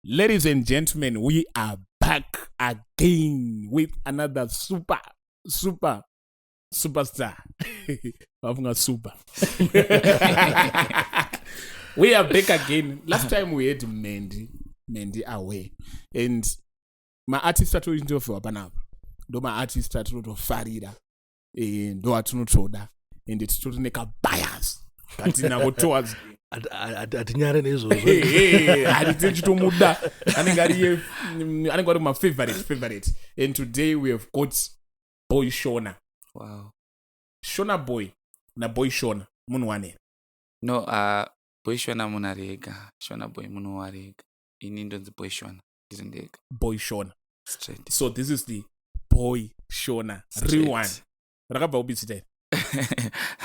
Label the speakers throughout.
Speaker 1: Ladies and gentlemen, we are back again with another superstar. Super. We are back again. Last time we had Mandy away. And my artist started into panapa. Do my artist started to farida. And do atunotroda. And it's to make a bias. But in our towards
Speaker 2: atinyare nezo
Speaker 1: atichitomuda anenge my favorite. And today we have got boy Shona.
Speaker 3: Wow.
Speaker 1: Shona boy na boy Shona munhu wanera.
Speaker 3: No, boy Shona munarega. Shona boy munhu warega. Ini ndonzi boy Shona ndizindega.
Speaker 1: Boy Shona.
Speaker 3: Straight.
Speaker 1: So this is the boy Shona. Real one. Rakabva ubitsita.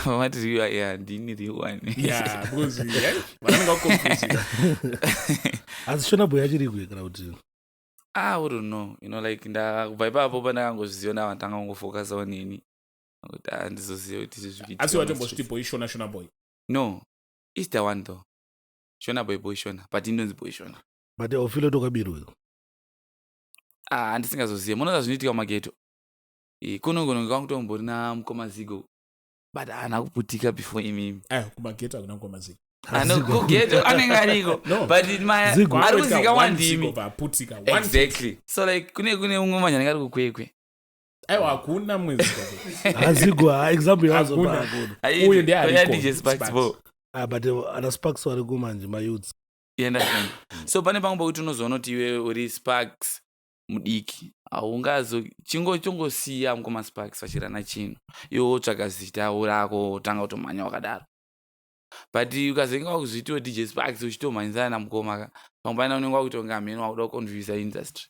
Speaker 3: What is you? Yeah, ndini real one.
Speaker 1: Yeah, because vananga confused.
Speaker 2: As Shona boy achiri kuikara kuti
Speaker 3: I wouldn't know. You know, like ndakubva ipapo pandakangozviona vanhu tangangofocus on ini. Kuti handizoziva kuti zvichiitika.
Speaker 1: Asi watombosviti boy Shona boy.
Speaker 3: No, it's the one though. Shona boy Shona, but indonzi boy Shona.
Speaker 2: but aufile tokabirwa
Speaker 3: handisingazoziva. Munoza zvinoitika mumageto. Kunogono kwakutomborina mukomazigo. But haana kuputika before imimi.
Speaker 1: Kumageto hakuna mukomazigo.
Speaker 3: Kugeto anenge ariko. But ari kuzika wandimi. Exactly. So like kune umwe manyana ngari kukwekwe.
Speaker 1: Aiwa hakuna mweziko.
Speaker 2: azigwa example yazo
Speaker 1: Hakuna.
Speaker 2: pa
Speaker 1: Uyu ndiye
Speaker 3: Oya
Speaker 1: ariko.
Speaker 3: DJ Sparks bo.
Speaker 2: but ana sparks wari kumanje ma youths
Speaker 3: You understand? So pane pamwe pakuti unozoona kuti iwe uri Sparks mudiki. Haungazo chingosiya mukoma Sparks vachirana chino. Iwe wotsvaka zita rako wotanga kutomhanya wakadaro. But ukazenga kuzvitiwo DJ Sparks uchitomhanyisana namukoma pamwe paina unenge wakutonga mheni wakuda kuconfuse industry.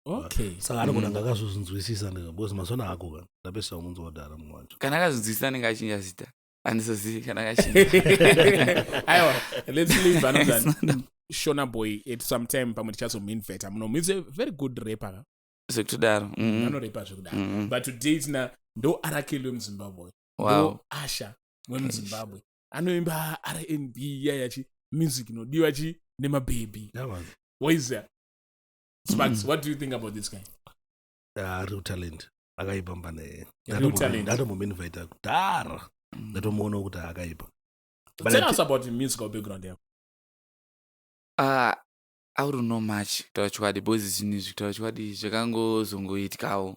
Speaker 1: Okay.
Speaker 2: saka anogona ngakazozvinzwisisa because masona ako kana ndapesa umunzo wadara mwacho
Speaker 3: Kana akazvinzwisisa anenge achinja zita. Handizozivi kana akachinja.
Speaker 1: Aiwa, let's leave another Shona boy at some time pamwe tichazominveta muno. He's a very good rapper.
Speaker 3: Zvekutodaro.
Speaker 1: Anorepa zvekudaro. But today tina ndo arakeli wemuZimbabwe.
Speaker 3: Wow.
Speaker 1: Ndo Usher wemuZimbabwe. Anoimba R&B yachi music inodiwa chi nemababy. What is that? Sparks, what do you think about this guy?
Speaker 2: real talent akaipa ne
Speaker 1: Real talent.
Speaker 2: ndatomuminvita kudhara ndatomuona kuti akaipa
Speaker 1: Tell us about the musical background there.
Speaker 3: I wouldn't know much. Kutaura chokwadi bozi zvinhu izvi kutaura chokwadi zvakangozongoitikawo.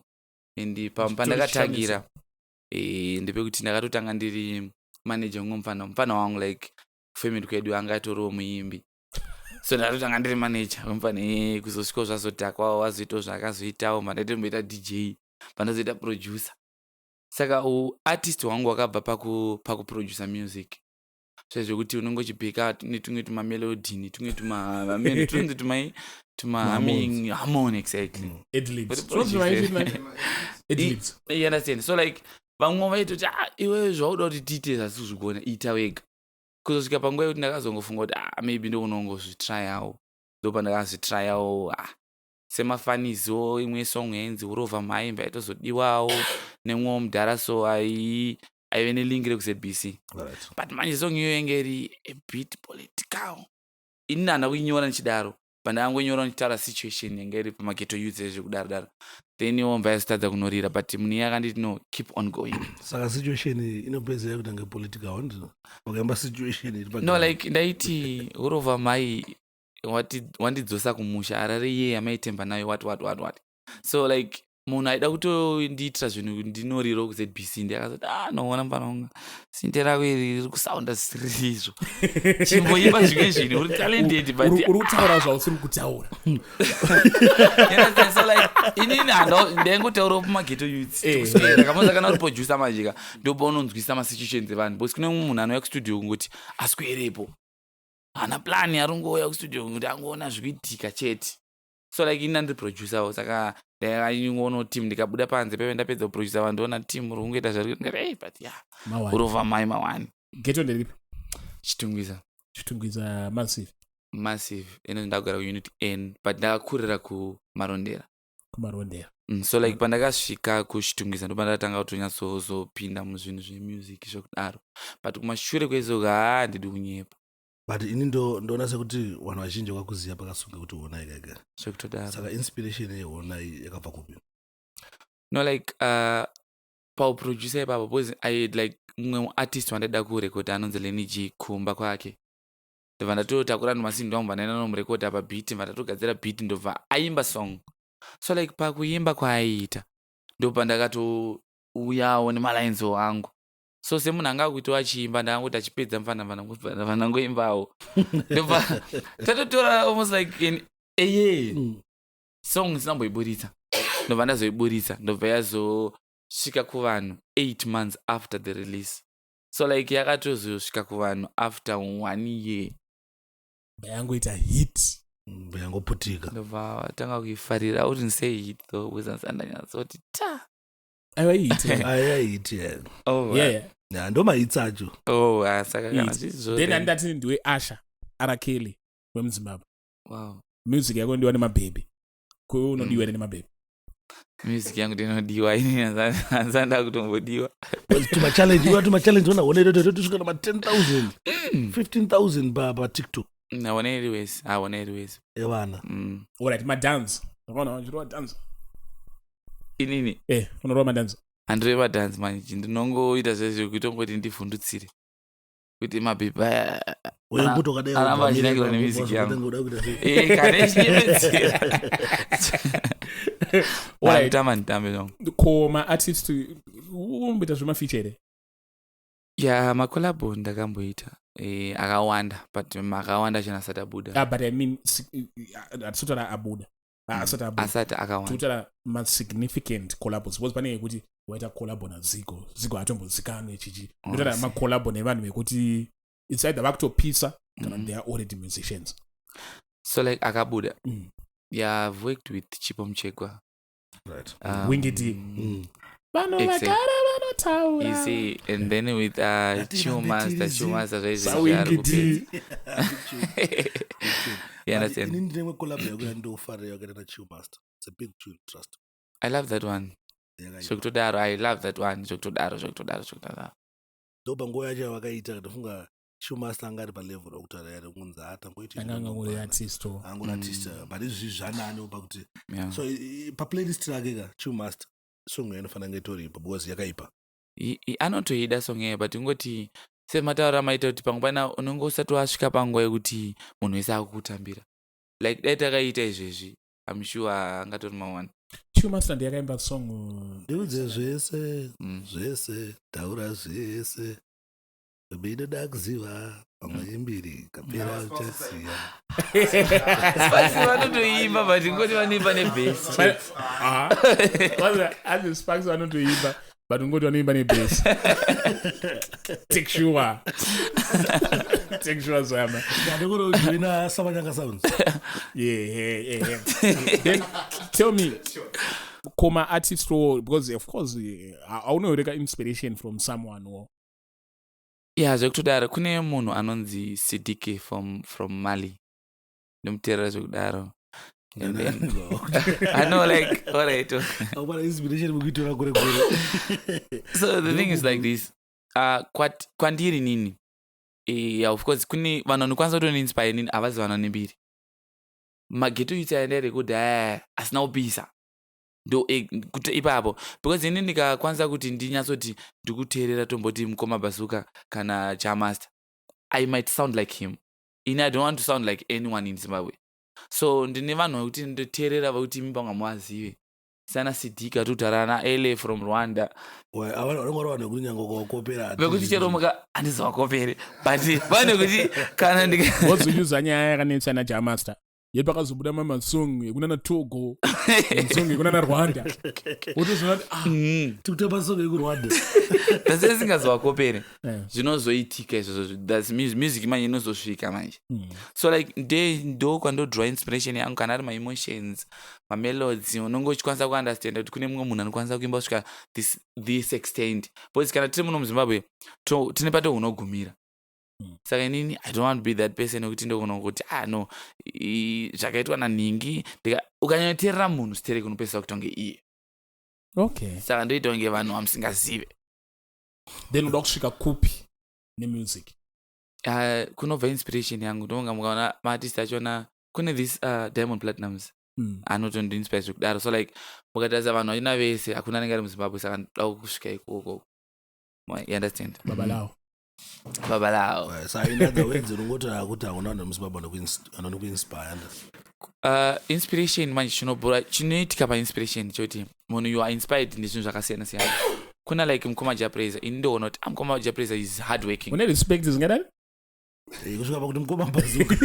Speaker 3: And pandakatangira ndepekuti ndakatotanga ndiri manager mufana wangu like family kwedu anga atoriwo muimbi. So ndakatotanga ndiri manager wemufana kuzosvikawo zvazotakwawo wazoitawo zvakazoitawo mandatomboita DJ pandazoita producer. Saka artist wangu wakabva pakuproducer music. Zvekuti unenge uchipika netumwe tumamelody tumwe humming harmony exactly.
Speaker 1: Adlibs.
Speaker 3: Adlibs. You understand? So like vamwe vaitoti iwe zvauda kuti tiite zvasi kuzvigona ita wega. Kuzosvika panguva yekuti ndakazongofunga kuti maybe ndounongozvitryawo. Ndopandakazvitryawo semafanizo imwe song yenzi urova maimba yaitozodiwawo nemwe mudhara so aive nelingi rekuZBC. But manje song iyo yenge iri a bit political. Ini ndanda kuinyora nichidaro. Pandangoinyora nichitaura situation yenge iri pamageto youth ezvekudaro. Then iwomba yazotadza kunorira but muni yakanditi no keep on going.
Speaker 2: saka situation inopedzera kuti ngepolitical ndino ukaimba situation iri
Speaker 3: No like ndaiti urova mai wandidzosa kumusha arare iye yamaitemba nayo what. So like munhu aida kutondiitira zvinhu ndinoriro kuZBC ndakazoti noona panonga sinte rako iri riri kusaunda zvisiri izvo chimboimba zvimwe zvinhu uri talented but
Speaker 1: uri kutaura zvausiri kutaura.
Speaker 3: So like inini ndaingotaurawo pamageto youths ndakamonza kana uri producer majika ndopaunonzwisisa masituations evanhu because kune munhu anouya kustudio kungoti aswerepo hana plani aringouya kustudio kungoti angoona zvikuitika chete. So like ini ndiri producer saka ndakaingoona team ndikabuda panze pepe ndapedza kuproducer vanhu ndoona team uri kungoita zviri ngati but urova mai mawani.
Speaker 1: Geto ndiripi?
Speaker 3: Chitungwiza massive ino ndagara kuunit N but ndakakurira kumarondera. So like pandakasvika kuchitungwiza ndopandakatanga kutonyatsozo pinda muzvinhu zvemusic zvekudaro but kumashure kwezoga ndidi kunyepa.
Speaker 2: but ini ndoona sekuti vanhu vazhinji vakakuziva pakasunga kuti Honai kaga
Speaker 3: zvekutodaro
Speaker 2: saka inspiration yeHonai yakabva kupi?
Speaker 3: no like pauproducer ipapo because I had like mumwe artist wandaida kurekodha anonzi Lenny G kumba kwake ndobva ndatotakura nomasini ndomba ndaenda nomurekodha pabeat ndatogadzira beat ndobva aimba song so like pakuimba kwaaiita ndobva ndakatouyawo nemalines angu so semunhu anga akuita achiimba ndakangoti achipedza mfanangoimbawo ndobva tatotora almost like a year song ndisinamboiburitsa ndobva ndazoiburitsa ndobva yazosvika kuvanhu 8 months after the release so like yakatozosvika kuvanhu after 1 year
Speaker 1: yangoita hit
Speaker 2: yangoputika
Speaker 3: ndobva watanga kuifarira kuti ndisei hit though wezansandanyatsoti ta
Speaker 1: aiwahit
Speaker 2: ndomahits acho
Speaker 3: saka kana zvizvo
Speaker 1: then andati ndiwe Usher Kelly wemuZimbabwe.
Speaker 3: Wow,
Speaker 1: music yako ndiwa nemabhebhi ko unodiwa nemabhebhi
Speaker 3: music yangu ndinodiwa ini hanzanda kutombodiwa
Speaker 2: tumachallenge ona tusvika nama 10,000 15,000 patiktok
Speaker 3: naona iriwezi
Speaker 2: evana
Speaker 1: alright madance unaona njiro dance
Speaker 3: inini
Speaker 1: unorova madance
Speaker 3: handireva dance manji ndinongoita zvezvo kutongoti ndivhundutsire kuti mabhebhi aramba achinakirwa nemusic yangu kana ichinyemedzera aitama nditambe zvangu
Speaker 1: ko maartist umboita zvemafeature
Speaker 3: ya makolabo ndakamboita akawanda but akawanda chena asati abuda
Speaker 1: but I mean atisotara abuda
Speaker 3: asati akawanda
Speaker 1: tutara masignificant collabs suppose pane yekuti waita collabo naZigo atombozikanwa chichi ndotara macollabo nevanhu vekuti it's either vakutopisa kana they are already musicians
Speaker 3: so like akabuda yeah, I've worked with Chipo Mchekwa,
Speaker 2: right,
Speaker 1: Wingity
Speaker 3: you see, and then with Chumaster you understand?
Speaker 2: It's a big tune, trust.
Speaker 3: I love that one. Shokutodaro, I love that one. Shokutodaro.
Speaker 2: Doba ngoya acha wakaita ndafunga Shumaster angari pa level okutara yari kunza atamboita
Speaker 1: nganganguri artist
Speaker 2: but izvi zvanani opa kuti so pa playlist yake ka Shumaster song inofanira ngetori because yakaipa
Speaker 3: anotoida song yake but ngoti semataura maita kuti pangwana unongo usati wasvika panguva yekuti munhu wese akutambira like dai takaita izvezvi I'm sure angatori mawana
Speaker 1: Shumaster ndiyakaimba song
Speaker 2: ndiudze zvese taura zvese bide dakuziva pamaimbiri kapera uchasiya
Speaker 3: Spicy vanotoimba but ngoti vanoimba nebase
Speaker 1: as Spicy vanotoimba but ngoti vanoimba nebase take sure zama
Speaker 2: ndakoro joina Samanyanga Sounds
Speaker 1: yeah then tell me koma artist role because of course aunooreka inspiration from someone or
Speaker 3: yeah zvekutodaro kune munhu anonzi Sidike from Mali ndomuteerera zvekudaro I know like alright
Speaker 2: inspiration mukitora kure
Speaker 3: so the thing is like this kwandiri nini yeah of course kune vanhu vanokwanisa kutoniinspire nini avazi vanhu nembiri mageto youth aendaere kudhaya asina kupisa ndo kuti ipapo because ini ndikakwanisa kuti ndinyatsoti ndikuteerera tomboti Mukoma Basuka kana Chamaster I might sound like him ini I don't want to sound like anyone in Zimbabwe so ndine vanhu vekuti ndoteerera vekuti mibanga muvazive sana Sidika tutarana ele from Rwanda
Speaker 2: vanhu kunyango kwakopera
Speaker 3: vekuti cheromuka handizowakopere but vanhu kuti kana
Speaker 1: ndikawadzonyuza nyaya yakanetsa naChamaster yepa kazobuda masong yekunana Togo song yekunana Rwanda utozvona
Speaker 2: tikutamba song yekurwanda
Speaker 3: dasesingazowakopere zvinozoitika izvozvo that's music manje inozosvika manje so like ndo kwandodraw inspiration yangu kana ari ma-emotions ma-melodies unonge uchikwanisa kuunderstand kuti kune mumwe munhu anokwanisa kuimba kusvika this extent because kana tiri muno muZimbabwe tine pato unogumira saka inini I don't want to be that person wekuti ndokuona kuti no zvakaitwa naNhingi ukanyoteerera munhu sitere kunopesa kutonge iye
Speaker 1: okay
Speaker 3: saka ndoita kunge vanhu vamusingazive
Speaker 1: then uda kusvika kupi nemusic
Speaker 3: kunobva inspiration yangu ndonga mukaona maartist achona kune this Diamond Platnumz anotondiinspire zvekudaro so like mukatarisa vanhu vachina vese hakuna anenge ari muZimbabwe saka ndoda kusvika ikoko you understand babalao
Speaker 2: so in other words unongotaura kuti hauna vanhu vemuZimbabwe anokuinspire
Speaker 3: inspiration manje chinobhura chinoitika painspiration choti munhu you are inspired nezvinhu zvakasiyana siyana kuna like mukoma japraiser ini ndoona kuti mukoma japraiser is hard working
Speaker 1: une respect zingadai
Speaker 2: kusvika pakuti mukoma mbazuka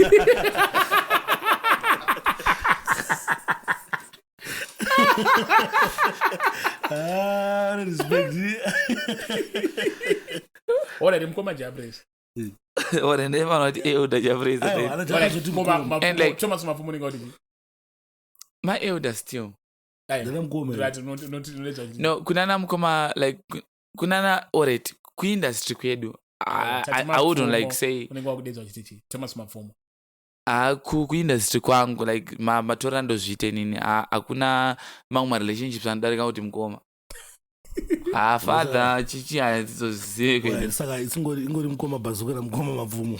Speaker 2: respect
Speaker 1: ora ni mukoma japraiser
Speaker 3: ora ndevana kuti elder japraiser
Speaker 1: and like Thomas Mafumo ngoti
Speaker 3: my elder still
Speaker 1: right
Speaker 3: no kunana mukoma like kunana alright kuindustry kwedu I wouldn't like say
Speaker 1: unengwa kudedzwa chitichi Thomas Mafumo
Speaker 3: kuindustry kwangu like matora ndozviite nini hakuna mamwe relationships anodarika kuti mukoma father chichi hadzizozive kwene
Speaker 2: saka ingori mukoma bhazuka namukoma mabvumo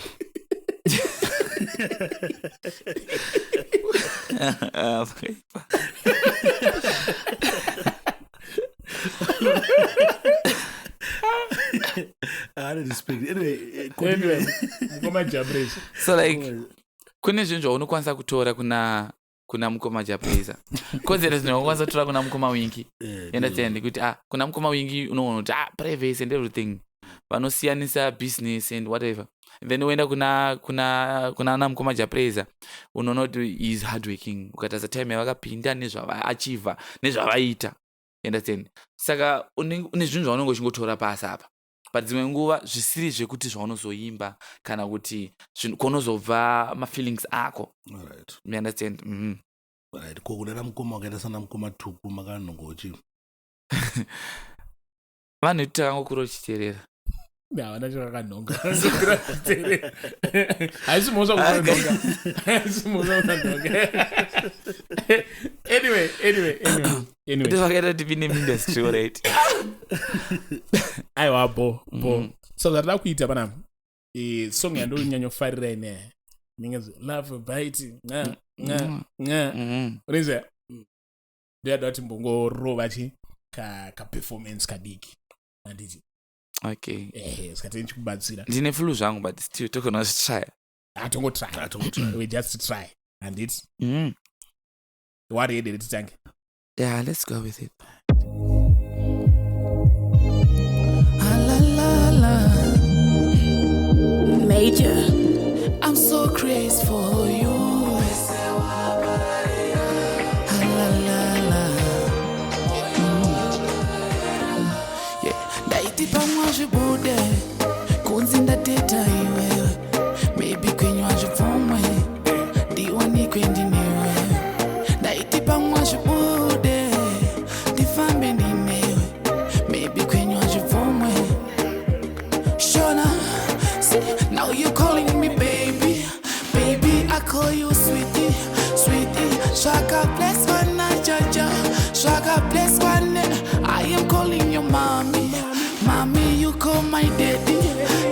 Speaker 1: anyway mukoma japraiser
Speaker 3: so like kune zvinhu zvaunokwanisa kutora kuna mukoma japraiser konzero zvinhu unokwanisa kutora kuna mukoma wingi understand kuti kuna mukoma wingi unoona kuti privacy and everything vanosiyanisa business and whatever and then uenda kuna ana mukoma japraiser unoona kuti is hard working ukatarisa time yavakapinda nezvavaachiva nezvavaita understand saka une zvinhu zvaunenge uchingotora pasi apa but dzimwe nguva zvisiri zvekuti zvaunozoimba kana kuti kunozobva mafeelings ako you understand
Speaker 2: right kokudana mukoma wakaita sana mukoma tupu makanongochi
Speaker 3: vanhu takangokura uchiteerera
Speaker 1: havana chakakanhonga haisi mosa kukanhonga haisi mosa kukanhonga anyway
Speaker 3: vakaita tipinde muindustry right
Speaker 1: aiwa bo so zvatida kuita panapa song yandonyanya ine ninge love bite unoziva ndoyada kuti mbongorova kaperformance kadiki anditi
Speaker 3: okay
Speaker 1: sikati ndichikubatsira
Speaker 3: ndine flu zvangu but still tokona try
Speaker 1: tongotry we just try anditi wari ready titange
Speaker 3: yeah let's go with it
Speaker 4: Major, I'm so crazy for you. Yeah, daiti pamwaje bude, kunzinda teta iwewe. Maybe kwenye waje fomwe, diwani kwendi niwe. Daiti pamwaje bude, difambe nimewe. Maybe kwenye waje fomwe. Shona, now you calling me baby, baby I call you sweetie, sweetie. Shaka bless one night, jaja. Shaka bless one night. I am calling you mommy, mommy you call my daddy,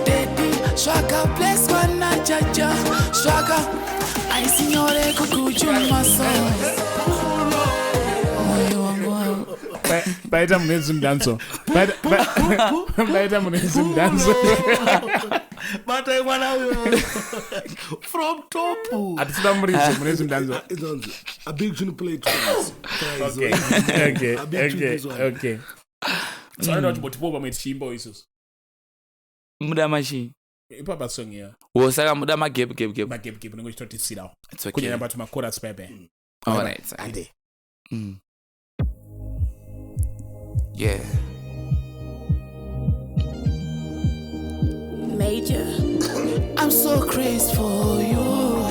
Speaker 4: daddy. Shaka bless one night, jaja. Shaka, I signore kukuju maso.
Speaker 1: Baita munezi mdanzo. Baita munezi mdanzo.
Speaker 2: Bata mwana huyo from top
Speaker 1: atisida murizo munezi mdanzo
Speaker 2: a big tune play twice
Speaker 1: okay so ndo chibotipo pamwe tichimba isoso
Speaker 3: muda machi
Speaker 1: ipapa song ya
Speaker 3: wosaka muda magap
Speaker 1: ningo chitotisira
Speaker 3: it's okay
Speaker 1: kunyanya batu chorus pepe
Speaker 3: all right
Speaker 1: ande
Speaker 3: yeah
Speaker 4: Major, I'm so crazy for you.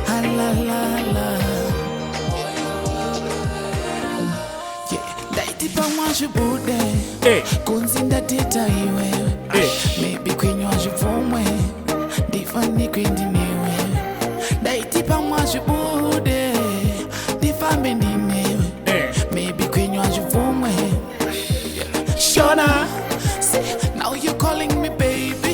Speaker 4: La la la. Yeah, daiti pamwaje bude. Kunzinda teta iwewe. Maybe kwenye waje fomwe, difani kwendi niwe. Daiti pamwaje bude, difambe nimewe. Maybe kwenye waje fomwe. Shona. Now you're calling me baby,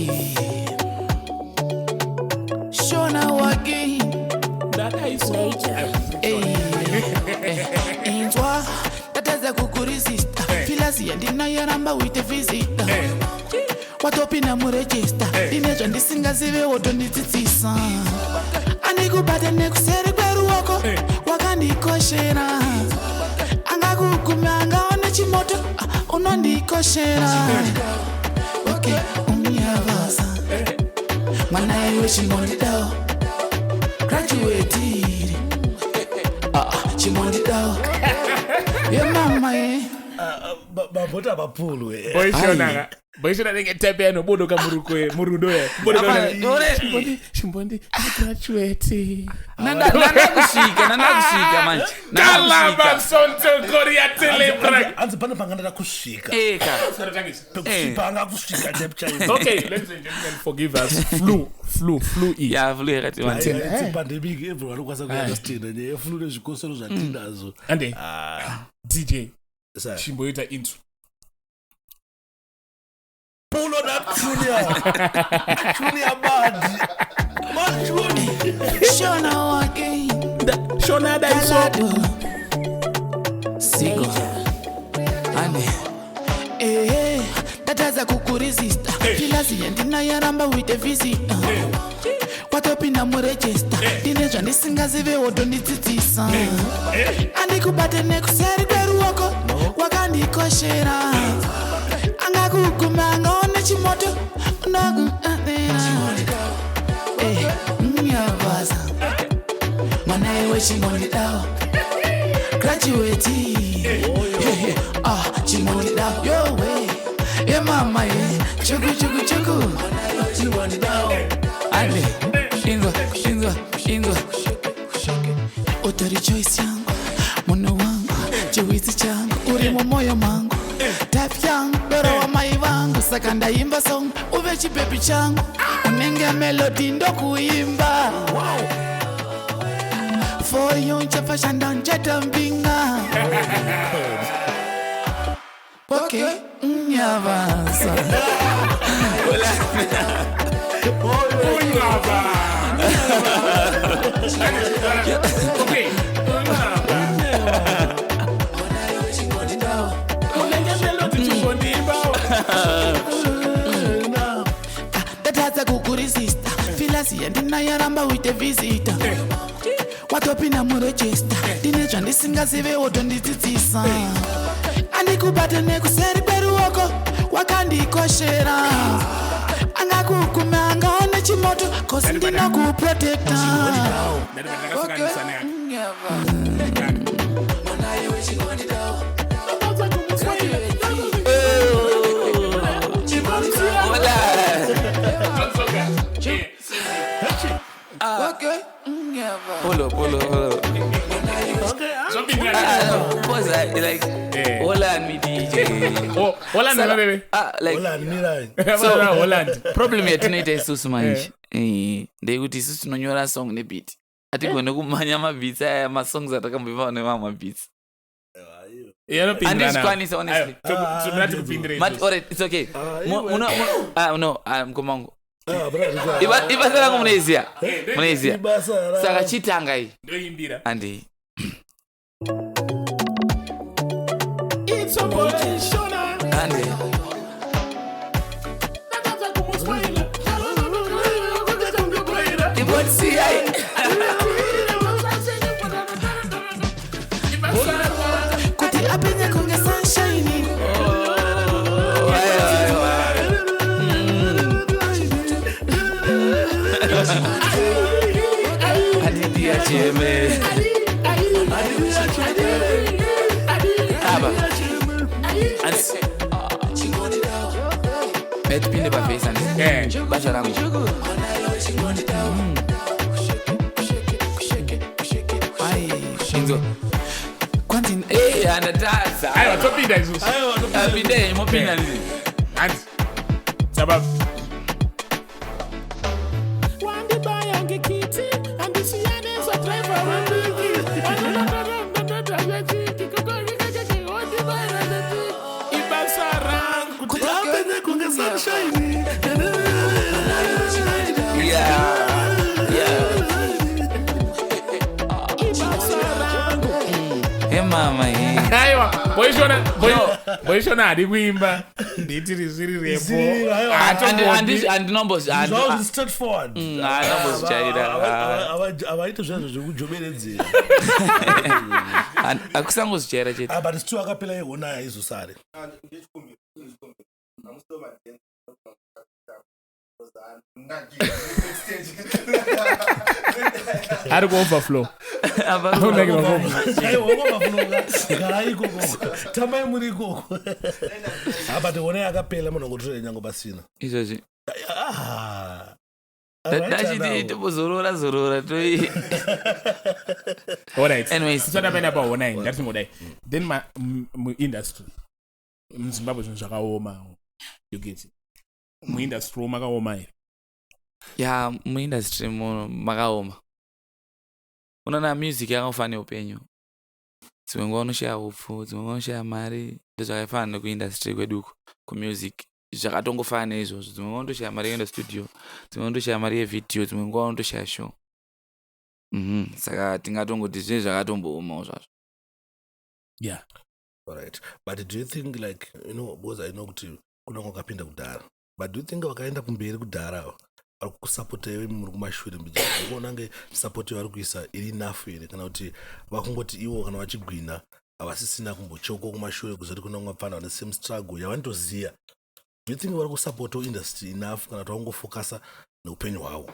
Speaker 4: Shona wagi
Speaker 1: That is nature.
Speaker 4: Inzwa tataza kukurisista filasi ndinayaramba uite visita watopinda muregister ndinezva ndisingazive wotonditsitsisa andikubata nekuseri kweruoko wakandikoshera angakuguma angaone chimoto unondikoshera okay umnyavaza mwana iwe chimondidawo graduate chimondidawo yemama
Speaker 2: babota bapulu
Speaker 1: boishona nenge tepe yanobodoka murudo ya chimbondi graduate
Speaker 3: nandakusvika manje
Speaker 1: kalabasontokoria telebra
Speaker 2: anzi pane pangandada kusvika pekusipa anga kusvika nepchaio.
Speaker 1: Okay, ladies and gentlemen, forgive us. Flu is.
Speaker 3: Yeah, flu yakati mantini.
Speaker 2: Pandemic everyone kwasa kuunderstand ne flu nezvikosoro zvatinazo.
Speaker 1: Ande. DJ.
Speaker 2: Sir.
Speaker 1: Chimboita intro.
Speaker 2: Pull on that Junior bad.
Speaker 4: Shona wagi
Speaker 1: Shona daiso.
Speaker 4: Sigo ane tataza kukurisista filasi ndinayaramba uite visita watopinda muregister ndinezva ndisingazive wotonditsitsisa andikubate nekuseri kweruoko wakandikoshera angakuguma angaone chimoto unokuanera mnyavaza mwana iwe chimondidawo graduate chimondidawo yowe yemama chuku ande inzwa utori choice yangu muno wangu chiwitsi changu uri mumoyo mangu type yangu dora wa mai vangu saka ndaimba song uve chipepi changu unenge melody ndokuimba for you chafashanda nchatamvinga okay nyavansa tatadza kukurisista filasi yandinayaramba uite visita watopinda murejista ndine zvandisingazive wotondidzidzisa andikubate nekuseri kweruoko wakandikoshera angakukuma angaone chimoto kosi ndinokuprotekta
Speaker 3: Polo. Like, Holland me DJ.
Speaker 1: Oh, Holland na bebe.
Speaker 3: Like,
Speaker 1: Holland.
Speaker 3: Problem ya tinaita isusu manje. Ndekuti isusu tinonyora song ne beat. Atigone kumanya ma beats aya ma songs atakambova ne ma beats. And this one is honestly. But alright, it's okay. No, I'm komango. Ibasa langu Malaysia. Saka chitanga hii.
Speaker 1: Ndio imbira.
Speaker 3: Andi.
Speaker 1: It's a boy Shona.
Speaker 3: Andi. Ibotsi ai.
Speaker 4: kuti apenya kunge sunshine
Speaker 3: Atityisa cheme. Aba. Bet pinde ba face and. Basha langu. Inzo.
Speaker 4: kwanzi
Speaker 3: Anatasa.
Speaker 1: Ayo topinda isusu.
Speaker 3: Apinde mopinda nini?
Speaker 1: Anti. Sababu.
Speaker 3: Mama hii.
Speaker 1: Aiwa, boy Shona ari kuimba. Nditi riziri repo.
Speaker 3: And numbers and
Speaker 2: straightforward.
Speaker 3: numbers chaira.
Speaker 2: Avaita zvezvo zvekujoberedzera.
Speaker 3: And akusango zichera chete.
Speaker 2: But still akapela yehona haizosare.
Speaker 1: Ari ku overflow.
Speaker 2: Tamai muri ikoko. But hona akapela munhu ngotora nyango pasina.
Speaker 3: Izvozvi. Dachiti tobozorora toi.
Speaker 1: Alright.
Speaker 3: Anyways,
Speaker 1: Tisada pena pa hona ini ndati ngodai. Then mu industry. MuZimbabwe zvinhu zvakaoma. You get it. Mu industry makaoma here.
Speaker 3: ya muindustry makaoma. Unaona music yakafana upenyu. Dzimwe nguva unoshaya upfu, dzimwe nguva unoshaya mari, ndozvakafanana kuindustry kweduko, kumusic. Zvakatongofana izvozvo. Dzimwe nguva unoshaya mari yekuenda studio, dzimwe nguva unoshaya mari yevideo, dzimwe nguva unoshaya show. Saka tingatongoti zvinhu zvakatombooma zvazvo.
Speaker 1: Yeah.
Speaker 2: All right. But do you think like, because I know kuti kuna kwakapinda kudhara. But do you think wakaenda kumberi kudhara ari kusapota iwe muri kumashure mbija? Unoona nge support vari kuisa iri enough here kana kuti vakungoti iwo kana vachigwina havasisina kumbochoka kumashure kuzoti kuna mwapfana vane same struggle yavandoziya. Do you think vari kusapota industry enough kana kuti vangofokasa neupenyu hwavo?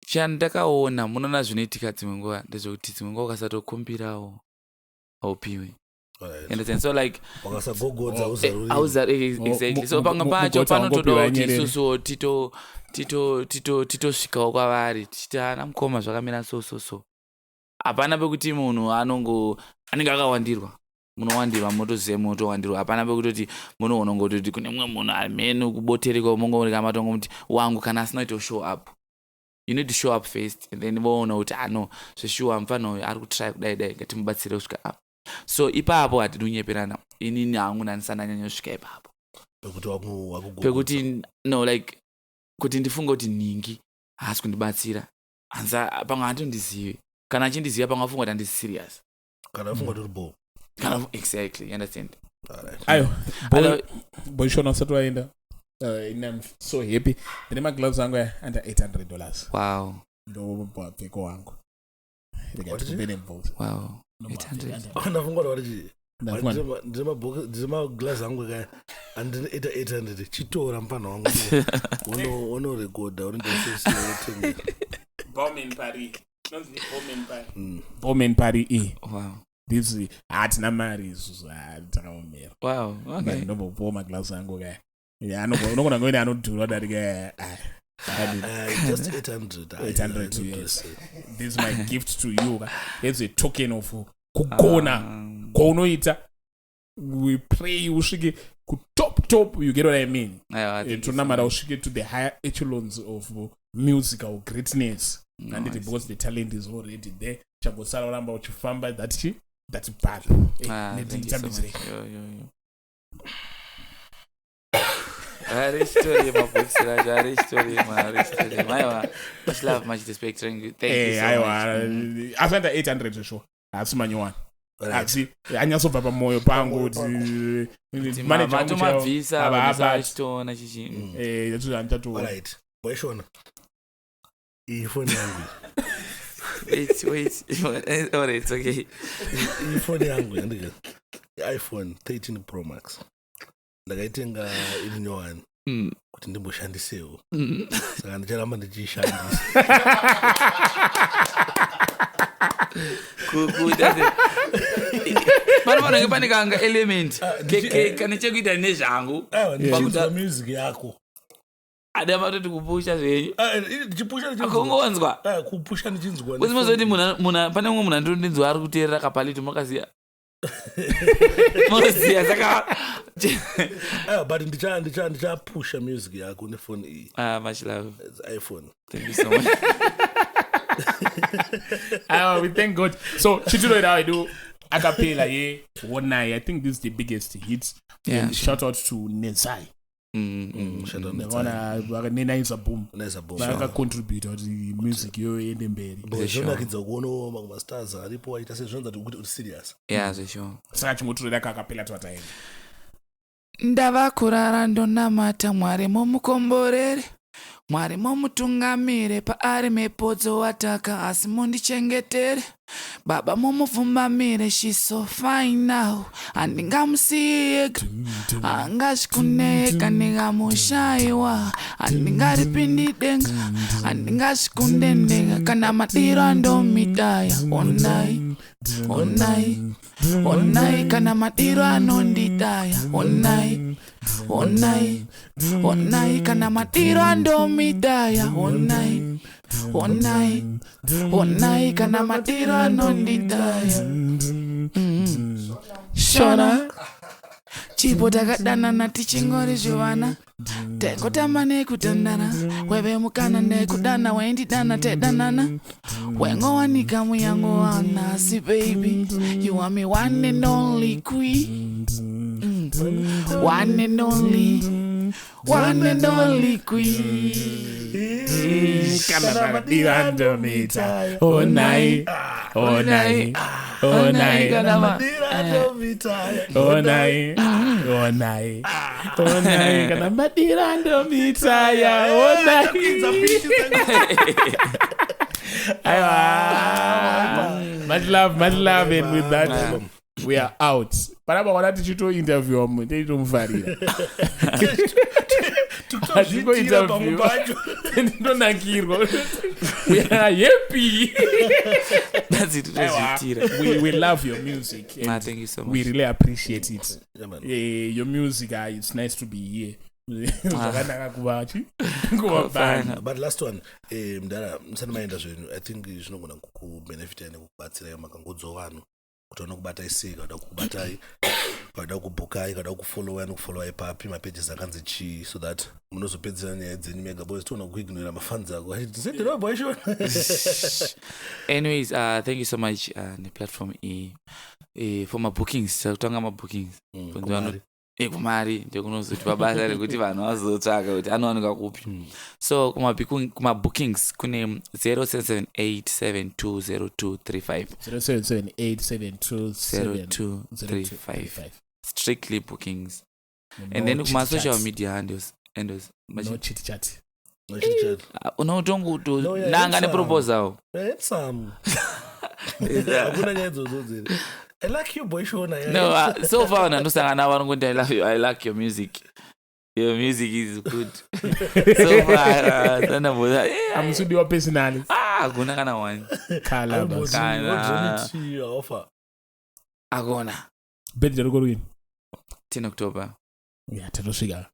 Speaker 3: Chandakaona munoona zvinoitika dzimwe nguva ndezvekuti dzimwe nguva ukasatokumbirawo haupiwe.
Speaker 2: Alright.
Speaker 3: Understand? So like
Speaker 2: Wakasagogodza
Speaker 3: exactly. So panga pacho panotodawo kuti isusu titosvikawo kwavari tichiti ana mukoma zvakamira so hapana pekuti munhu anenge akawandirwa munowandirwa motozive motowandirwa hapana pekutoti munhu unongototi kune mumwe munhu amene kubotereka mongooneka matongo muti wangu kana asina kuita show up. You need to show up first and then voona kuti no zveshuwa mufana uyu ari kutry kudai ngatimubatsire kusvika up. So ipapo hatidunyeperana inini hangu ndanisana nyanya kusvika ipapo pekuti no like kuti ndifunga kuti ningi haasi kundibatsira hanza pamwe hatondizive kana achindiziva pamwe afunga kuti handisi serious
Speaker 2: kana afunga kuti bo
Speaker 3: kana exactly you understand.
Speaker 1: Ayo boy Shona usati waenda I'm so happy ndine magloves angu under $800.
Speaker 3: Wow.
Speaker 1: Ndo peko wangu
Speaker 3: wow. 800.
Speaker 2: Ndafunga kuti ndima glass angu kaya andine 800 chitora mpana wangu ono recorda unindosesiyotenge
Speaker 1: Bowman Paris
Speaker 3: wow.
Speaker 1: This hatina mari isusu takaomera.
Speaker 3: Wow, okay.
Speaker 1: Ndombopuwa magloves angu kaya unogona ngoine anodhura darika
Speaker 2: just 800
Speaker 1: yes. This is my gift to you. It's a token of kugona kwaunoita. We pray usvike top, you get what I mean. Tonamara usvike to the higher echelons of musical greatness. And because the talent is already there, chagosara uramba uchifamba that bad.
Speaker 3: Thank you so much. Artistry, much love, much respect. Thank you so much.
Speaker 1: After the 800 show, asi manyowani. Asi anyasobva pamoyo pangu kuti
Speaker 3: matomabvisa achitoona chichi.
Speaker 2: Alright, boy Shona. Ifoni yangu.
Speaker 3: Wait. Alright, it's okay.
Speaker 2: Ifoni yangu yandike. iPhone 13 Pro Max. Ndakaitenga iri nyowani kuti ndimboshandisewo saka ndicharamba ndichishandisa
Speaker 3: panofanenge pane kanga element kana chekuita nezvangu
Speaker 2: ndichizwa music yako
Speaker 3: ada matoti kupusha zvenyu
Speaker 2: ndichipusha kupusha ndichinzwa
Speaker 3: uzimazoti pane mumwe munhu andondinzwa ari kuteerera kapalito makaziya moziya saka
Speaker 2: but ndichapusha music yako nefoni iyi
Speaker 3: much love.
Speaker 2: iPhone.
Speaker 3: Thank you so much.
Speaker 1: We thank God. So chitiro how I do acapella I think this is the biggest hit.
Speaker 3: Yeah,
Speaker 1: and shout out to Nezai.
Speaker 2: Shout out Nezai.
Speaker 1: Nena boom. Contribute to the music yo ende mberi.
Speaker 2: Shona kidza kuona magma stars aripo aita sezvonza kuti serious.
Speaker 3: Yeah, sure.
Speaker 1: Saka chimotorera acapella twataenda.
Speaker 4: Ndava kurara ndonamata Mwari mumukomborere, Mwari mumutungamire paari mepodzo wataka asi mundichengetere. Baba mumupfumbamire, she's so fine now. Handingamusiyeka, handingasvikuneka ndingamushayiwa, handingaripindi denga, handingasvikundendeka kana madiro andomidaya. Onai kana madiro anondidaya. Onai kana madiro andomidaya. Onai kana madiro anondidaya. Shona chipo takadanana tichingori zvivana, tekotamba nekutandana, weve mukana nekudana, waindidana tedanana, wengowanika muyangowana. See baby, you are me one and only queen, one and only queen.
Speaker 1: Kana madiro andomita. Onai
Speaker 2: Kana madiro andomita.
Speaker 1: Onai kana madiro andomita. Much love, and with that we are out. Paraba wana tichito interview mu tichito mfarira. Ndingoita
Speaker 2: pamwe
Speaker 1: view.
Speaker 2: pacho.
Speaker 1: Ndinonakirwa. We are happy.
Speaker 3: That's it.
Speaker 1: We love your music. And
Speaker 3: Thank you so much.
Speaker 1: we really appreciate it.
Speaker 2: Yeah, man.
Speaker 1: Your music, it's nice to be here. Zvakanaka kuvachi. Kuvabani.
Speaker 2: But last one, mdara musana maenda zvenyu, I think zvinogona kukubenefita nekukubatsira makangodzo vanhu kuti ona kubata isika, kada kukubatai, kada kubukai, kada kufollowa nokufollowa papi mapages akanzi chi, so that munozopedzera nyaya dzenyu mega boys tiona kuignora mafans ako. Sendera boy Shona.
Speaker 3: Anyways, thank you so much the platform for my bookings. Kutanga my bookings. Kumari ndokunozoti pabasa rekuti vanhu vazotsvaka kuti anowanika kupi. So kuma bookings kune 0778720235
Speaker 1: 0778720235
Speaker 3: strictly bookings. And then kuma social media handles
Speaker 1: no chit chat.
Speaker 3: unotongo nanga ne proposal.
Speaker 2: Handsome. I like you, boy Shona.
Speaker 3: No, so far ndosangana vanongoti I like your music. Your music is good. So far
Speaker 1: amusudiwa personally.
Speaker 3: Kuna kana one.
Speaker 1: Kala basi.
Speaker 2: Offer.
Speaker 3: Agona.
Speaker 1: Birthday roko ruini.
Speaker 3: 10 October.
Speaker 1: Yeah, tatosvika.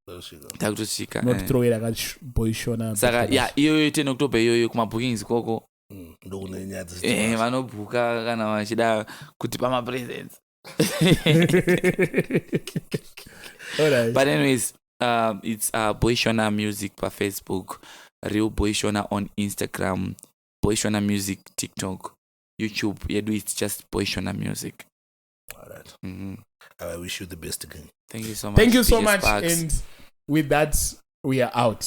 Speaker 3: Takutosvika.
Speaker 1: Not throw it like boy Shona.
Speaker 3: Saka iyo 10 October iyo kuma bookings koko.
Speaker 2: Ndokune nyaya dzisi.
Speaker 3: Vanobhuka kana vachida kuti pama presents.
Speaker 1: Alright.
Speaker 3: But anyways, it's Boy Shona Music per Facebook, Real Boy Shona on Instagram, Boy Shona Music TikTok, YouTube. It's just Boy Shona Music.
Speaker 2: Alright.
Speaker 3: Mm-hmm.
Speaker 2: I wish you the best again.
Speaker 3: Thank you so much.
Speaker 1: Thank you so
Speaker 3: DJ
Speaker 1: much.
Speaker 3: Sparks.
Speaker 1: And with that, we are out.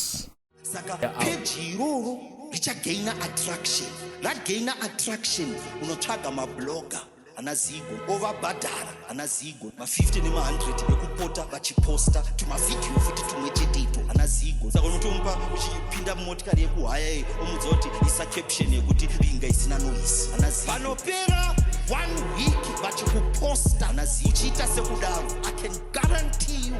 Speaker 5: Richagaina attraction. That gainer attraction. Unotraga ma blogger. Anazigo over badara anazigo ma 50 nema 100 ekupota vachiposta tuma video futi tumwechetipo anazigo saka unotompa uchipinda motikari yekuhaya omudzoti isa caption yekuti binga isina noise anazigo panopera 1 week vachikuposta anazigo uchiita sekudaro I can guarantee you